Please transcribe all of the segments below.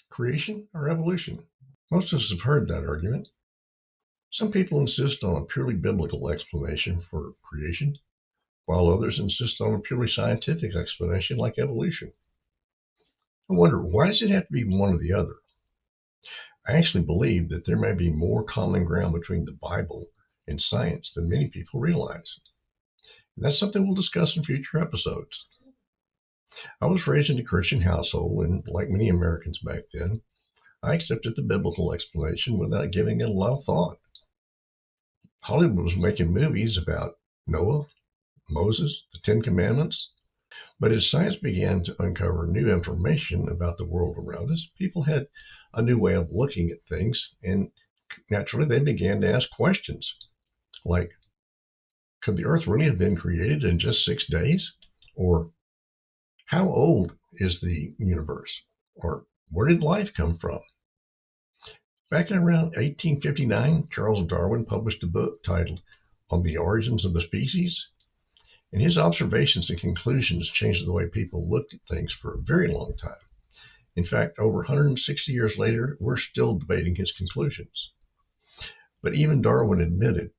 Creation or evolution? Most of us have heard that argument. Some people insist on a purely biblical explanation for creation, while others insist on a purely scientific explanation like evolution. I wonder, why does it have to be one or the other? I actually believe that there may be more common ground between the Bible and science than many people realize. And that's something we'll discuss in future episodes. I was raised in a Christian household, and like many Americans back then, I accepted the biblical explanation without giving it a lot of thought. Hollywood was making movies about Noah, Moses, the Ten Commandments. But as science began to uncover new information about the world around us, people had a new way of looking at things, and naturally they began to ask questions like, could the earth really have been created in just 6 days? Or how old is the universe? Or where did life come from? Back in around 1859, Charles Darwin published a book titled On the Origins of the Species, and his observations and conclusions changed the way people looked at things for a very long time. In fact, over 160 years later, we're still debating his conclusions. But even Darwin admitted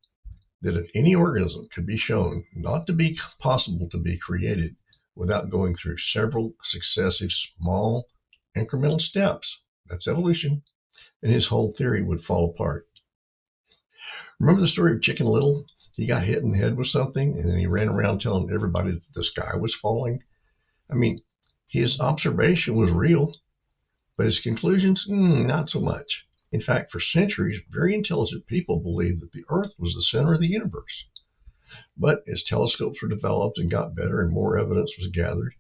that if any organism could be shown not to be possible to be created without going through several successive small incremental steps, that's evolution, then his whole theory would fall apart. Remember the story of Chicken Little? He got hit in the head with something, and then he ran around telling everybody that the sky was falling. I mean, his observation was real, but his conclusions, not so much. In fact, for centuries, very intelligent people believed that the Earth was the center of the universe. But as telescopes were developed and got better and more evidence was gathered,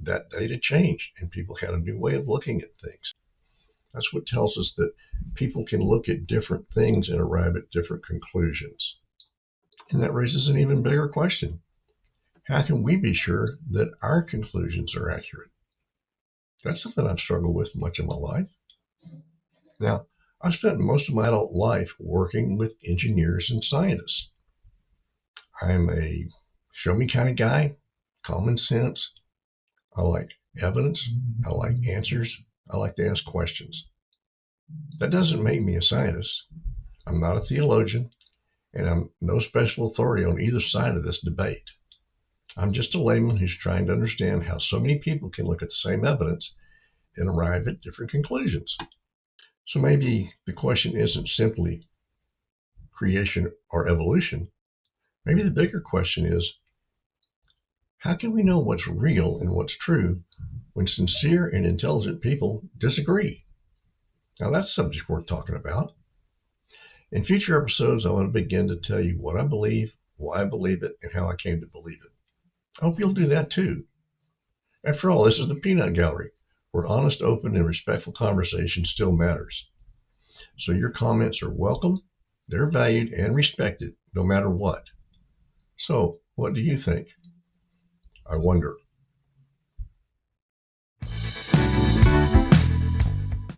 that data changed and people had a new way of looking at things. That's what tells us that people can look at different things and arrive at different conclusions. And that raises an even bigger question. How can we be sure that our conclusions are accurate? That's something I've struggled with much of my life. Now, I've spent most of my adult life working with engineers and scientists. I'm a show me kind of guy, common sense. I like evidence. I like answers. I like to ask questions. That doesn't make me a scientist. I'm not a theologian, and I'm no special authority on either side of this debate. I'm just a layman who's trying to understand how so many people can look at the same evidence and arrive at different conclusions. So maybe the question isn't simply creation or evolution. Maybe the bigger question is, how can we know what's real and what's true when sincere and intelligent people disagree? Now that's a subject worth talking about. In future episodes, I want to begin to tell you what I believe, why I believe it, and how I came to believe it. I hope you'll do that too. After all, this is the Peanut Gallery, where honest, open, and respectful conversation still matters. So your comments are welcome, they're valued and respected, no matter what. So, what do you think? I wonder.